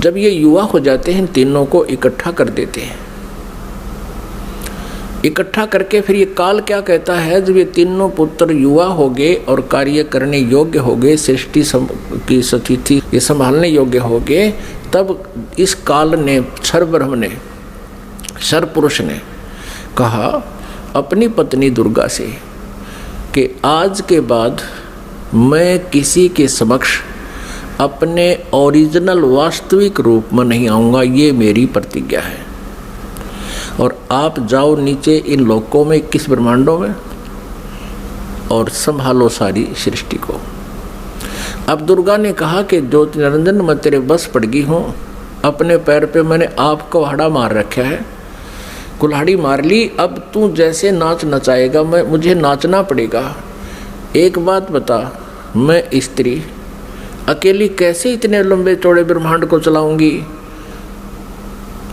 जब ये युवा हो जाते हैं, तीनों को इकट्ठा कर देते हैं। इकट्ठा करके फिर ये काल क्या कहता है, जब ये तीनों पुत्र युवा हो गए और कार्य करने योग्य हो गए, सृष्टि की स्थिति ये संभालने योग्य हो गए, तब इस काल ने, क्षर ब्रह्म ने, क्षर पुरुष ने कहा अपनी पत्नी दुर्गा से कि आज के बाद मैं किसी के समक्ष अपने ओरिजिनल वास्तविक रूप में नहीं आऊँगा, ये मेरी प्रतिज्ञा है। और आप जाओ नीचे इन लोकों में, 21 ब्रह्मांडों में, और संभालो सारी सृष्टि को। अब दुर्गा ने कहा कि ज्योति निरंजन मैं तेरे बस पड़ गई हूँ, अपने पैर पे मैंने आपको कुल्हाड़ा मार रखा है, कुल्हाड़ी मार ली, अब तू जैसे नाच नचाएगा मुझे नाचना पड़ेगा। एक बात बता, मैं स्त्री अकेली कैसे इतने लंबे चौड़े ब्रह्मांड को चलाऊंगी?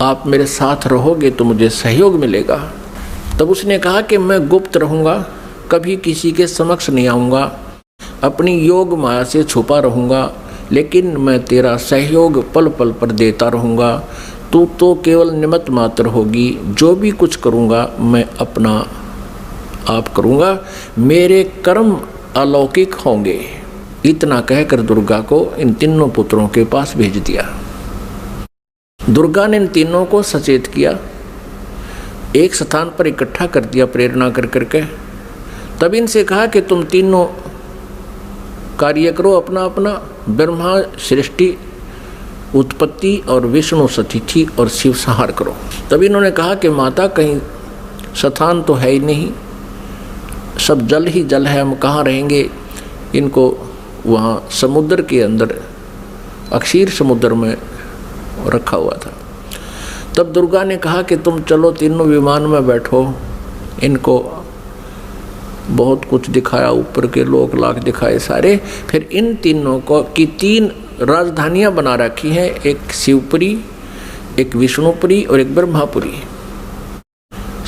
आप मेरे साथ रहोगे तो मुझे सहयोग मिलेगा। तब उसने कहा कि मैं गुप्त रहूँगा, कभी किसी के समक्ष नहीं आऊँगा, अपनी योग माया से छुपा रहूँगा, लेकिन मैं तेरा सहयोग पल पल पर देता रहूँगा। तू तो केवल निमित्त मात्र होगी, जो भी कुछ करूँगा मैं अपना आप करूँगा, मेरे कर्म अलौकिक होंगे। इतना कहकर दुर्गा को इन तीनों पुत्रों के पास भेज दिया। दुर्गा ने इन तीनों को सचेत किया, एक स्थान पर इकट्ठा कर दिया प्रेरणा कर करके। तब इनसे कहा कि तुम तीनों कार्य करो अपना अपना, ब्रह्मा सृष्टि उत्पत्ति और विष्णु सतिथि और शिव संहार करो। तब इन्होंने कहा कि माता कहीं स्थान तो है ही नहीं, सब जल ही जल है, हम कहाँ रहेंगे। इनको वहाँ समुद्र के अंदर, अक्षीर समुद्र में रखा हुआ था। तब दुर्गा ने कहा कि तुम चलो तीनों विमान में बैठो। इनको बहुत कुछ दिखाया, ऊपर के लोक लाख दिखाए सारे। फिर इन तीनों को की 3 राजधानियां बना रखी हैं, एक शिवपुरी, एक विष्णुपुरी और एक ब्रह्मापुरी।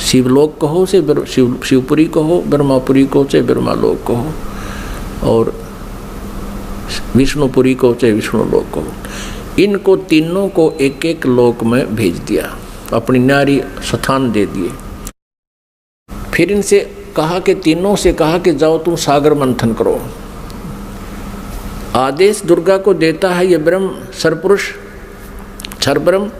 शिवलोक कहो से शिवपुरी कहो, ब्रह्मापुरी को से ब्रह्मालोक कहो, और विष्णुपुरी को से विष्णुलोक कहो। इनको तीनों को एक एक लोक में भेज दिया, अपनी नारी स्थान दे दिए। फिर इनसे कहा कि तीनों से कहा कि जाओ तुम सागर मंथन करो। आदेश दुर्गा को देता है ये ब्रह्म सरपुरुष क्षर ब्रह्म,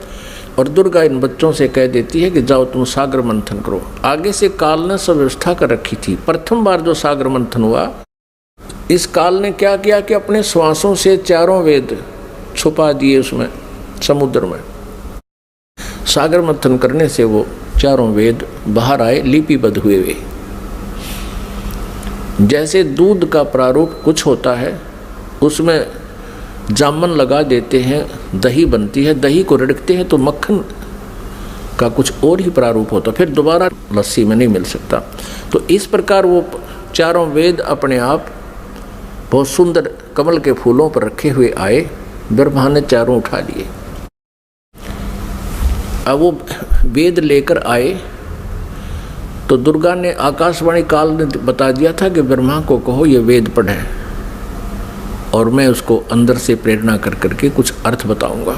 और दुर्गा इन बच्चों से कह देती है कि जाओ तुम सागर मंथन करो। आगे से काल ने सब व्यवस्था कर रखी थी। प्रथम बार जो सागर मंथन हुआ, इस काल ने क्या किया कि अपने श्वासों से 4 वेद छुपा दिए उसमें समुद्र में। सागर मंथन करने से वो 4 वेद बाहर आए, लिपिबद्ध हुए वे। जैसे दूध का प्रारूप कुछ होता है, उसमें जामन लगा देते हैं, दही बनती है, दही को रड़कते हैं तो मक्खन का कुछ और ही प्रारूप होता, फिर दोबारा लस्सी में नहीं मिल सकता। तो इस प्रकार वो 4 वेद अपने आप बहुत सुंदर कमल के फूलों पर रखे हुए आए। ब्रह्मा ने 4 उठा लिए। अब वो वेद लेकर आए तो दुर्गा ने, आकाशवाणी काल ने बता दिया था कि ब्रह्मा को कहो ये वेद पढ़े, और मैं उसको अंदर से प्रेरणा कर करके कुछ अर्थ बताऊंगा।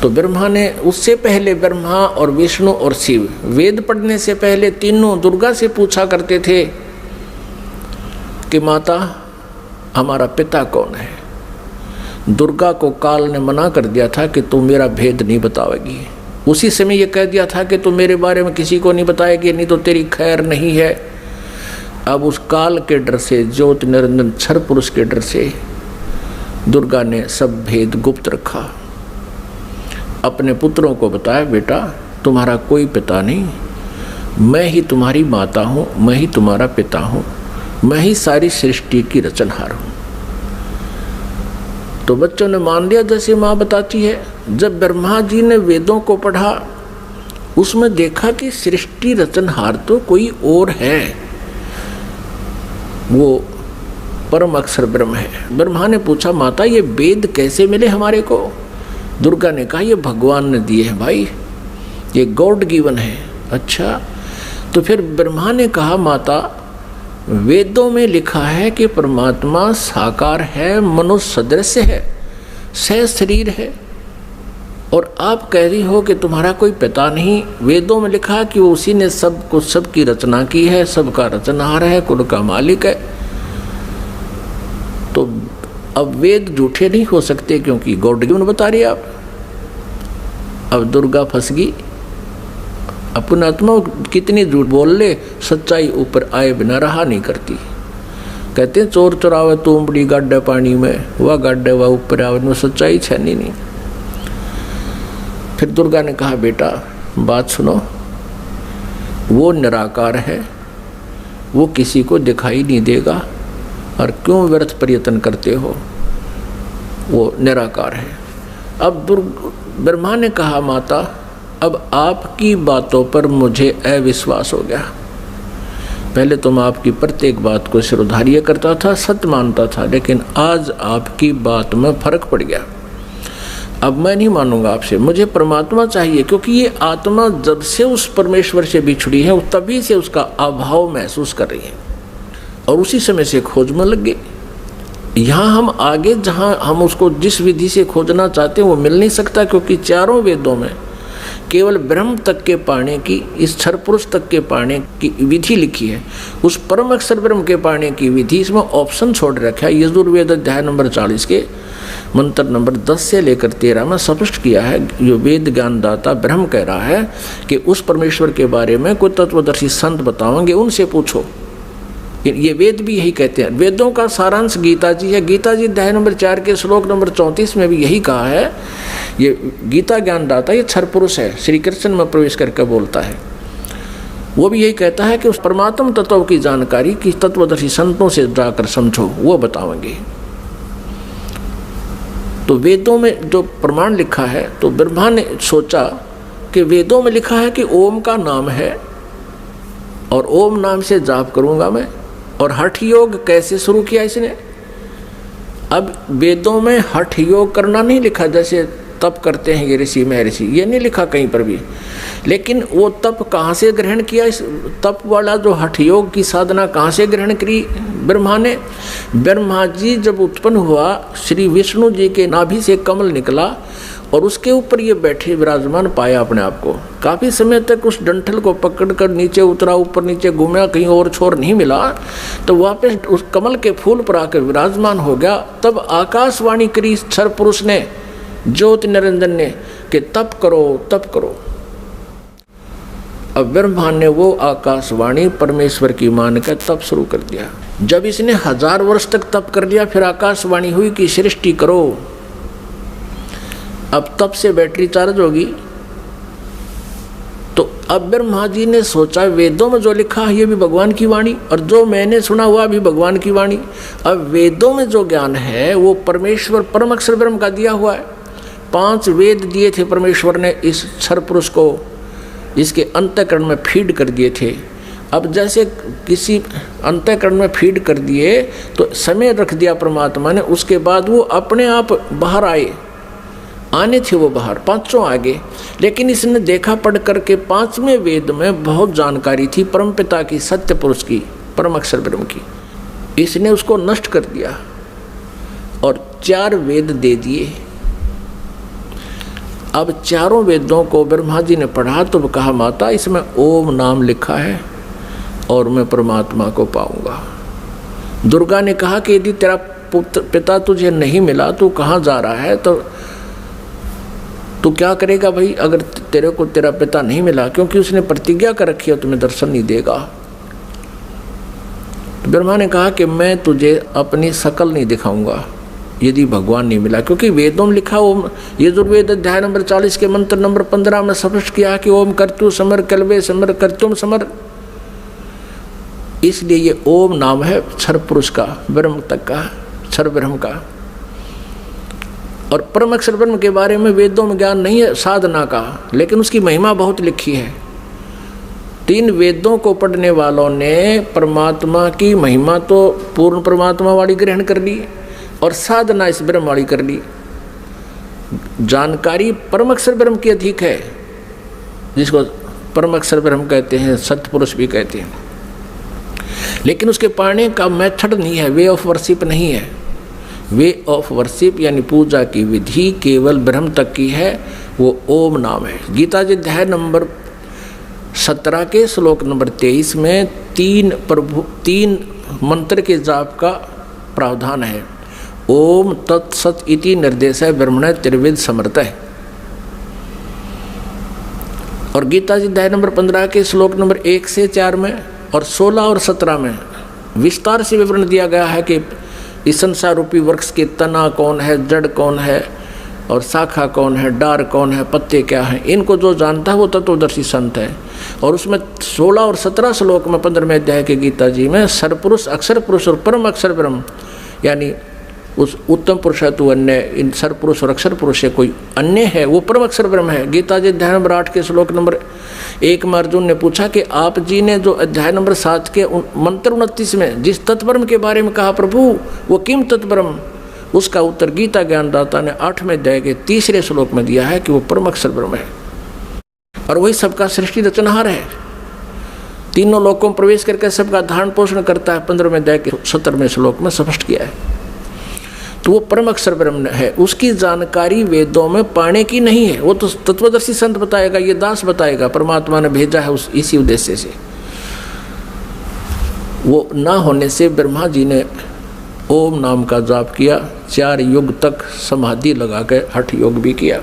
तो ब्रह्मा ने, उससे पहले ब्रह्मा और विष्णु और शिव वेद पढ़ने से पहले तीनों दुर्गा से पूछा करते थे कि माता हमारा पिता कौन है। दुर्गा को काल ने मना कर दिया था कि तू मेरा भेद नहीं बतावेगी। उसी समय ये कह दिया था कि तू मेरे बारे में किसी को नहीं बताएगी, नहीं तो तेरी खैर नहीं है। अब उस काल के डर से, ज्योति निरंजन क्षर पुरुष के डर से दुर्गा ने सब भेद गुप्त रखा। अपने पुत्रों को बताया, बेटा तुम्हारा कोई पिता नहीं, मैं ही तुम्हारी माता हूँ, मैं ही तुम्हारा पिता हूँ, मैं ही सारी सृष्टि की रचनहार हूँ। तो बच्चों ने मान लिया जैसे माँ बताती है। जब ब्रह्मा जी ने वेदों को पढ़ा, उसमें देखा कि सृष्टि रचनहार तो कोई और है, वो परम अक्षर ब्रह्म है। ब्रह्मा ने पूछा, माता ये वेद कैसे मिले हमारे को? दुर्गा ने कहा, ये भगवान ने दिए हैं भाई, ये गॉड गिवन है। अच्छा, तो फिर ब्रह्मा ने कहा, माता वेदों में लिखा है कि परमात्मा साकार है, मनुष्य सदृश है, सह शरीर है, और आप कह रही हो कि तुम्हारा कोई पिता नहीं। वेदों में लिखा कि वो उसी ने सब कुछ, सबकी रचना की है, सबका रचनहार है, कुल का मालिक है। तो अब वेद झूठे नहीं हो सकते, क्योंकि गॉड गिवन बता रही आप। अब दुर्गा फंस गई, अपना आत्मा कितनी झूठ बोल ले, सच्चाई ऊपर आए बिना रहा नहीं करती। कहते हैं चोर चुरावे तुमड़ी गाड्डे पानी में, वह गाड्डे वह ऊपर आवे, में सच्चाई छनी नहीं। फिर दुर्गा ने कहा बेटा बात सुनो, वो निराकार है, वो किसी को दिखाई नहीं देगा, और क्यों व्यर्थ प्रयत्न करते हो, वो निराकार है। अब ब्रह्मा ने कहा माता अब आपकी बातों पर मुझे अविश्वास हो गया। पहले तो मैं आपकी प्रत्येक बात को सिरोधार्य करता था, सत्य मानता था, लेकिन आज आपकी बात में फर्क पड़ गया। अब मैं नहीं मानूंगा आपसे, मुझे परमात्मा चाहिए, क्योंकि ये आत्मा जब से उस परमेश्वर से बिछड़ी है तभी से उसका अभाव महसूस कर रही है, और उसी समय से खोज में लग गई। यहाँ हम आगे जहाँ हम उसको जिस विधि से खोजना चाहते हैं वो मिल नहीं सकता, क्योंकि चारों वेदों में केवल ब्रह्म तक के पाने की, इस क्षर पुरुष तक के पाने की विधि लिखी है। उस परम अक्षर ब्रह्म के पाने की विधि इसमें ऑप्शन छोड़ रखा है। यजुर्वेद अध्याय नंबर 40 के मंत्र नंबर 10 से लेकर 13 में स्पष्ट किया है। जो वेद ज्ञानदाता ब्रह्म कह रहा है कि उस परमेश्वर के बारे में कोई तत्वदर्शी संत बताओगे, उनसे पूछो। ये वेद भी यही कहते हैं। वेदों का सारांश गीता जी है। गीता जी अध्याय नंबर 4 के श्लोक नंबर 34 में भी यही कहा है। ये गीता ज्ञानदाता ये क्षर पुरुष है, श्री कृष्ण में प्रवेश करके बोलता है। वो भी यही कहता है कि उस परमात्म तत्व की जानकारी की तत्वदर्शी संतों से जाकर समझो, वो बताएंगे। तो वेदों में जो प्रमाण लिखा है, तो ब्रह्मा ने सोचा कि वेदों में लिखा है कि ओम का नाम है, और ओम नाम से जाप करूंगा मैं। और हठ योग कैसे शुरू किया इसने? अब वेदों में हठ योग करना नहीं लिखा, जैसे तप करते हैं ये ऋषि महर्षि, ये नहीं लिखा कहीं पर भी। लेकिन वो तप कहाँ से ग्रहण किया? इस तप वाला जो हठ योग की साधना कहाँ से ग्रहण करी ब्रह्मा ने? ब्रह्मा जी जब उत्पन्न हुआ, श्री विष्णु जी के नाभि से कमल निकला और उसके ऊपर ये बैठे विराजमान पाया अपने आप को। काफ़ी समय तक उस डंठल को पकड़कर नीचे उतरा, ऊपर नीचे घूमा, कहीं और छोर नहीं मिला, तो वापस उस कमल के फूल पर आकर विराजमान हो गया। तब आकाशवाणी करी क्षर पुरुष ने, ज्योति निरंजन ने, कि तप करो तप करो। अब ब्रह्मा ने वो आकाशवाणी परमेश्वर की मान कर तप शुरू कर दिया। जब इसने 1000 वर्ष तक तप कर लिया, फिर आकाशवाणी हुई कि सृष्टि करो। अब तप से बैटरी चार्ज होगी। तो अब ब्रह्मा जी ने सोचा वेदों में जो लिखा है ये भी भगवान की वाणी, और जो मैंने सुना हुआ भी भगवान की वाणी। अब वेदों में जो ज्ञान है वो परमेश्वर परम अक्षर ब्रह्म का दिया हुआ है। 5 वेद दिए थे परमेश्वर ने इस क्षर पुरुष को, इसके अंतःकरण में फीड कर दिए थे। अब जैसे किसी अंतःकरण में फीड कर दिए तो समय रख दिया परमात्मा ने, उसके बाद वो अपने आप बाहर आने थे वो बाहर, 5 आगे। लेकिन इसने देखा पढ़ करके 5वें वेद में बहुत जानकारी थी परमपिता की, सत्य पुरुष की, परम अक्षर ब्रह्म की। इसने उसको नष्ट कर दिया और 4 वेद दे दिए। अब चारों वेदों को ब्रह्मा जी ने पढ़ा तो कहा माता इसमें ओम नाम लिखा है और मैं परमात्मा को पाऊंगा। दुर्गा ने कहा कि यदि तेरा पिता तुझे नहीं मिला, तू कहाँ जा रहा है, तो तू क्या करेगा भाई अगर तेरे को तेरा पिता नहीं मिला, क्योंकि उसने प्रतिज्ञा कर रखी है तुम्हें दर्शन नहीं देगा। तो ब्रह्मा ने कहा कि मैं तुझे अपनी शकल नहीं दिखाऊंगा यदि भगवान नहीं मिला, क्योंकि वेदों में लिखा ओम, यजुर्वेद अध्याय नंबर 40 के मंत्र नंबर 15 में स्पष्ट किया कि ओम कर्तु समर कल्वे समर कर्तुम समर। इसलिए ये ओम नाम है क्षर पुरुष का, ब्रह्म तक का, क्षर ब्रह्म का। और परम अक्षर ब्रह्म के बारे में वेदों में ज्ञान नहीं है साधना का, लेकिन उसकी महिमा बहुत लिखी है। 3 वेदों को पढ़ने वालों ने परमात्मा की महिमा तो पूर्ण परमात्मा वाली ग्रहण कर ली और साधना इस ब्रह्म वाली कर ली। जानकारी परम अक्षर ब्रह्म की अधिक है, जिसको परम अक्षर ब्रह्म कहते हैं, सत्पुरुष भी कहते हैं। लेकिन उसके पाने का मेथड नहीं है, वे ऑफ वर्शिप नहीं है। वे ऑफ वर्शिप यानी पूजा की विधि केवल ब्रह्म तक की है, वो ओम नाम है। गीता जी अध्याय नंबर 17 के श्लोक नंबर 23 में तीन मंत्र के जाप का प्रावधान है। ओम तत्सत इति निर्देश है ब्रह्मण त्रिविध समर्थ है। और गीता जी अध्याय नंबर 15 के श्लोक नंबर 1 से 4 में और 16 और 17 में विस्तार से विवरण दिया गया है कि इस संसार रूपी वृक्ष के तना कौन है, जड़ कौन है और शाखा कौन है, डार कौन है, पत्ते क्या हैं। इनको जो जानता है वो तत्वदर्शी संत है। और उसमें 16 और 17 श्लोक में 15वें अध्याय के गीता जी में सरपुरुष, अक्षर पुरुष और परम अक्षर ब्रह्म, यानी उस उत्तम पुरुष है तो अन्य, इन सरपुरुष और अक्षर पुरुष से कोई अन्य है वो परम अक्षर ब्रह्म है। गीता जी अध्याय नंबर 8 के श्लोक नंबर 1 में अर्जुन ने पूछा कि आप जी ने जो अध्याय नंबर 7 के मंत्र 29 में जिस तत्ब्रह्म के बारे में कहा प्रभु वो किम तत्ब्रह्म, उसका उत्तर गीता ज्ञानदाता ने 8वें अध्याय के 3रे श्लोक में दिया है कि वो परम अक्षर ब्रह्म है और वही सबका सृष्टि रचनहार है। तीनों लोकों में प्रवेश करके सबका धारण पोषण करता है, 15वें अध्याय के 17वें श्लोक में स्पष्ट किया है। तो वो परम अक्षर ब्रह्म है। उसकी जानकारी वेदों में पाने की नहीं है, वो तो तत्वदर्शी संत बताएगा, ये दास बताएगा, परमात्मा ने भेजा है उस इसी उद्देश्य से। वो ना होने से ब्रह्मा जी ने ओम नाम का जाप किया, 4 युग तक समाधि लगा के हठ योग भी किया।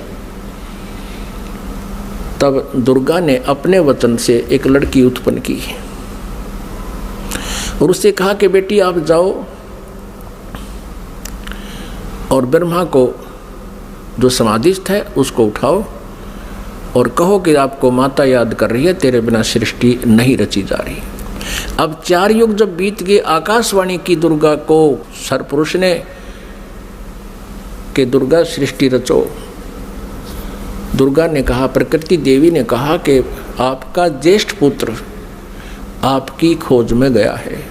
तब दुर्गा ने अपने वचन से एक लड़की उत्पन्न की और उससे कहा कि बेटी आप जाओ और ब्रह्मा को जो समाधिस्थ है उसको उठाओ और कहो कि आपको माता याद कर रही है, तेरे बिना सृष्टि नहीं रची जा रही। अब 4 युग जब बीत गए, आकाशवाणी की दुर्गा को सरपुरुष ने कि दुर्गा सृष्टि रचो। दुर्गा ने कहा, प्रकृति देवी ने कहा कि आपका ज्येष्ठ पुत्र आपकी खोज में गया है,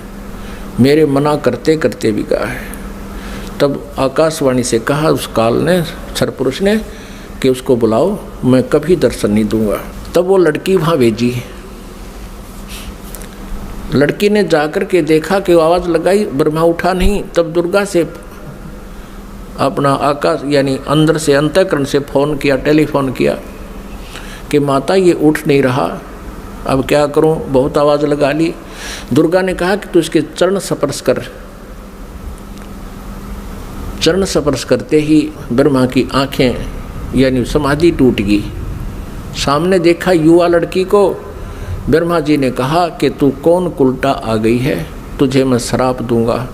मेरे मना करते करते भी गया है। तब आकाशवाणी से कहा उस काल ने, सरपुरुष ने, कि उसको बुलाओ, मैं कभी दर्शन नहीं दूंगा। तब वो लड़की वहाँ भेजी। लड़की ने जाकर के देखा कि आवाज़ लगाई, ब्रह्मा उठा नहीं। तब दुर्गा से अपना आकाश यानी अंदर से अंतःकरण से फ़ोन किया, टेलीफोन किया कि माता ये उठ नहीं रहा, अब क्या करूं, बहुत आवाज़ लगा ली। दुर्गा ने कहा कि तू इसके चरण स्पर्श कर। चरण स्पर्श करते ही ब्रह्मा की आंखें यानी समाधि टूट गई। सामने देखा युवा लड़की को। ब्रह्मा जी ने कहा कि तू कौन कुलटा आ गई है, तुझे मैं श्राप दूंगा,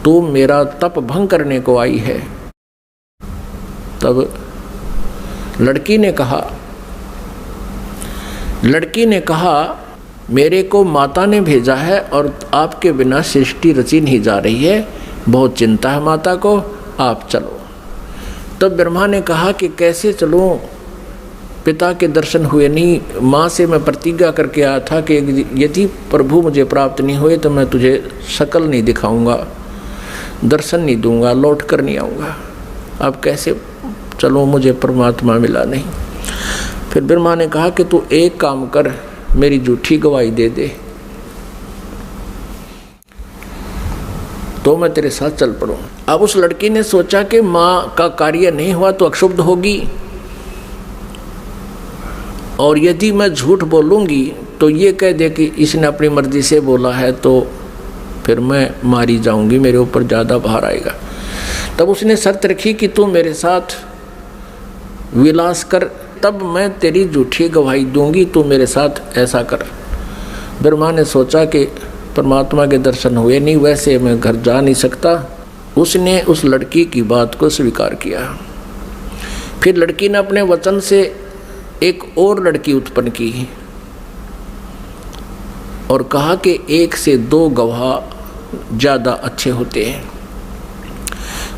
तू मेरा तप भंग करने को आई है। तब लड़की ने कहा मेरे को माता ने भेजा है और आपके बिना सृष्टि रची नहीं जा रही है, बहुत चिंता है माता को, आप चलो। तब ब्रह्मा ने कहा कि कैसे चलूं, पिता के दर्शन हुए नहीं। माँ से मैं प्रतिज्ञा करके आया था कि यदि प्रभु मुझे प्राप्त नहीं हुए तो मैं तुझे शकल नहीं दिखाऊंगा, दर्शन नहीं दूंगा, लौट कर नहीं आऊँगा। अब कैसे चलूं, मुझे परमात्मा मिला नहीं। फिर ब्रह्मा ने कहा कि तू एक काम कर, मेरी झूठी गवाही दे दे तो मैं तेरे साथ चल पड़ूं। अब उस लड़की ने सोचा कि माँ का कार्य नहीं हुआ तो अक्षुब्ध होगी और यदि मैं झूठ बोलूँगी तो ये कह दे कि इसने अपनी मर्जी से बोला है, तो फिर मैं मारी जाऊँगी, मेरे ऊपर ज़्यादा भार आएगा। तब उसने शर्त रखी कि तू मेरे साथ विलास कर, तब मैं तेरी झूठी गवाही दूंगी, तू मेरे साथ ऐसा कर। ब्रह्मा ने सोचा कि परमात्मा के दर्शन हुए नहीं, वैसे मैं घर जा नहीं सकता। उसने उस लड़की की बात को स्वीकार किया। फिर लड़की ने अपने वचन से एक और लड़की उत्पन्न की और कहा कि 1 से 2 गवाह ज़्यादा अच्छे होते हैं।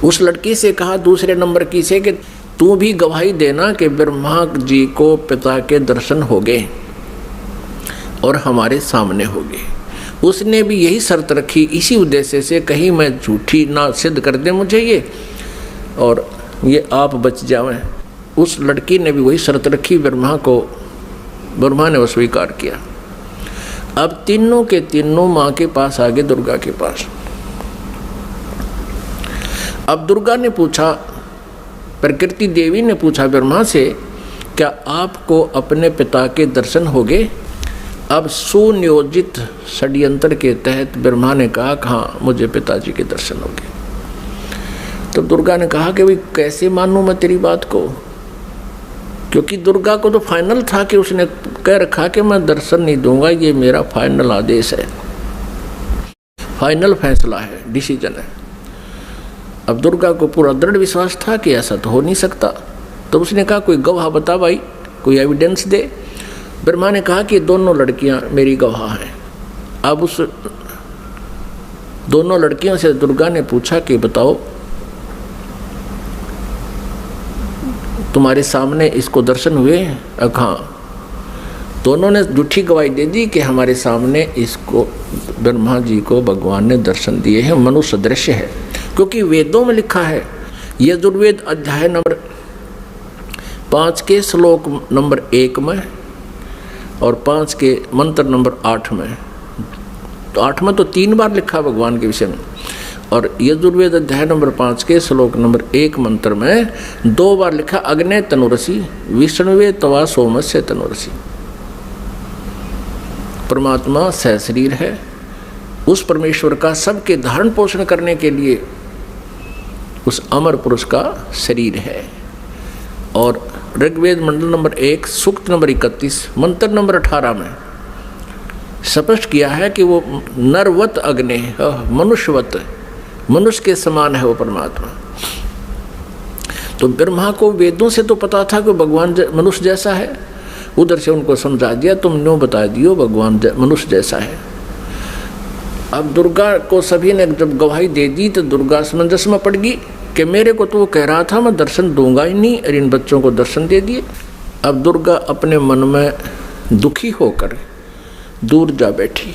उस लड़की से कहा दूसरे नंबर की से कि तू भी गवाही देना कि ब्रह्मा जी को पिता के दर्शन हो गए और हमारे सामने हो गए। उसने भी यही शर्त रखी, इसी उद्देश्य से कहीं मैं झूठी ना सिद्ध कर दे मुझे ये और ये आप बच जावें। उस लड़की ने भी वही शर्त रखी ब्रह्मा ने वो स्वीकार किया। अब तीनों के तीनों माँ के पास आ गए, दुर्गा के पास। अब दुर्गा ने पूछा, प्रकृति देवी ने पूछा ब्रह्मा से क्या आपको अपने पिता के दर्शन हो गए? अब सुनियोजित षड्यंत्र के तहत ब्रह्मा ने कहा हाँ मुझे पिताजी के दर्शन हो गए। तो दुर्गा ने कहा कि भाई कैसे मानूं मैं तेरी बात को, क्योंकि दुर्गा को तो फाइनल था कि उसने कह रखा कि मैं दर्शन नहीं दूंगा, ये मेरा फाइनल आदेश है, फाइनल फैसला है, डिसीजन है। अब दुर्गा को पूरा दृढ़ विश्वास था कि ऐसा तो हो नहीं सकता। तो उसने कहा कोई गवाह बता भाई, कोई एविडेंस दे। ब्रह्मा ने कहा कि दोनों लड़कियां मेरी गवाह हैं। अब उस दोनों लड़कियों से दुर्गा ने पूछा कि बताओ तुम्हारे सामने इसको दर्शन हुए? हाँ। दोनों ने झूठी गवाही दे दी कि हमारे सामने इसको ब्रह्मा जी को भगवान ने दर्शन दिए हैं, मनुष्य दृश्य है। क्योंकि वेदों में लिखा है, यजुर्वेद अध्याय नंबर 5 के श्लोक नंबर 1 में और 5 के मंत्र नंबर 8 में, तो 8 में तो 3 बार लिखा भगवान के विषय में, और यजुर्वेद अध्याय नंबर 5 के श्लोक नंबर 1 मंत्र में 2 बार लिखा अग्ने तनुरसी विष्णुवे तवा सोमस्य तनुरसी। परमात्मा सहशरीर है, उस परमेश्वर का सबके धारण पोषण करने के लिए उस अमर पुरुष का शरीर है। और ऋग्वेद मंडल नंबर 1 सूक्त नंबर 31 मंत्र नंबर 18 में स्पष्ट किया है कि वो नरवत अग्नि, मनुष्यवत, मनुष्य के समान है वो परमात्मा। तो ब्रह्मा को वेदों से तो पता था कि भगवान मनुष्य जैसा है, उधर से उनको समझा दिया, तुम न्यों बता दियो भगवान मनुष्य जैसा है। अब दुर्गा को सभी ने जब गवाही दे दी तो दुर्गा असमंजस में पड़ गई कि मेरे को तो वो कह रहा था मैं दर्शन दूंगा ही नहीं, और इन बच्चों को दर्शन दे दिए। अब दुर्गा अपने मन में दुखी होकर दूर जा बैठी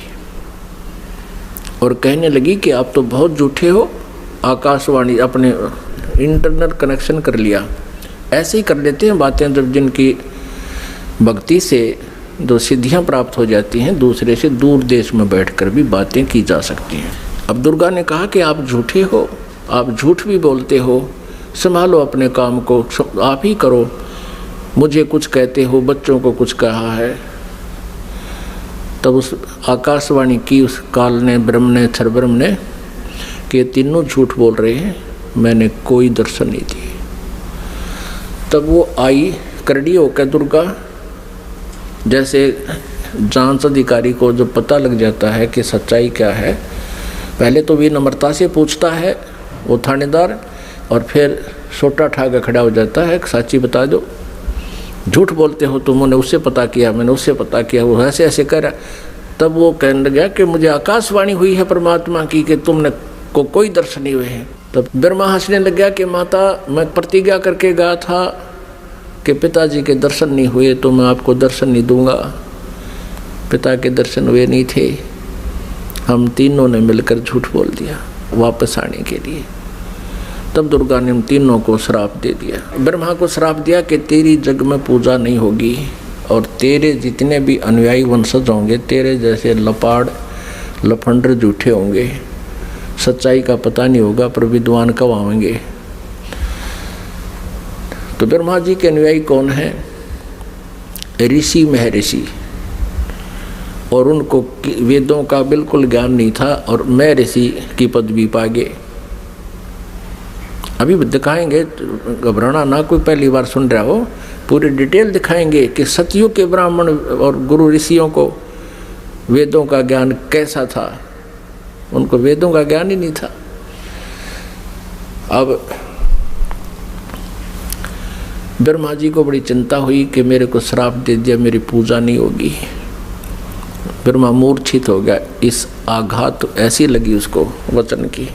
और कहने लगी कि आप तो बहुत झूठे हो। आकाशवाणी अपने इंटरनेट कनेक्शन कर लिया, ऐसे ही कर लेते हैं बातें जब जिनकी भक्ति से जो सिद्धियां प्राप्त हो जाती हैं, दूसरे से दूर देश में बैठकर भी बातें की जा सकती हैं। अब दुर्गा ने कहा कि आप झूठे हो, आप झूठ भी बोलते हो, संभालो अपने काम को, आप ही करो, मुझे कुछ कहते हो, बच्चों को कुछ कहा है। तब उस आकाशवाणी की उस काल ने, ब्रह्म ने, क्षरब्रह्म ने कि तीनों झूठ बोल रहे हैं, मैंने कोई दर्शन नहीं दिए। तब वो आई करड़ी होकर दुर्गा, जैसे जांच अधिकारी को जब पता लग जाता है कि सच्चाई क्या है, पहले तो विनम्रता से पूछता है वो थानेदार, और फिर सोटा ठाकर खड़ा हो जाता है, सच्ची बता दो, झूठ बोलते हो तुमने उससे पता किया, मैंने उससे पता किया, वो ऐसे ऐसे कर रहा। तब वो कहने लगा कि मुझे आकाशवाणी हुई है परमात्मा की कि तुमने को कोई दर्शन नहीं हुए हैं। तब ब्रह्मा हंसने लग गया कि माता मैं प्रतिज्ञा करके गया था कि पिताजी के दर्शन नहीं हुए तो मैं आपको दर्शन नहीं दूंगा। पिता के दर्शन हुए नहीं थे, हम तीनों ने मिलकर झूठ बोल दिया वापस आने के लिए। तब दुर्गा ने उन तीनों को श्राप दे दिया। ब्रह्मा को श्राप दिया कि तेरी जग में पूजा नहीं होगी और तेरे जितने भी अनुयायी वंशज होंगे तेरे जैसे लपाड़ लफंडर झूठे होंगे, सच्चाई का पता नहीं होगा पर विद्वान कब आएंगे। तो ब्रह्मा जी के अनुयायी कौन हैं? ऋषि महर्षि, और उनको वेदों का बिल्कुल ज्ञान नहीं था और मैं ऋषि की पदवी पा गए। अभी दिखाएंगे, घबराना ना, कोई पहली बार सुन रहा हो, पूरी डिटेल दिखाएंगे कि सतयुग के ब्राह्मण और गुरु ऋषियों को वेदों का ज्ञान कैसा था। उनको वेदों का ज्ञान ही नहीं था। अब ब्रह्मा जी को बड़ी चिंता हुई कि मेरे को श्राप दे दिया, मेरी पूजा नहीं होगी। ब्रह्मा मूर्छित हो गया। इस आघात ऐसी लगी उसको वचन की।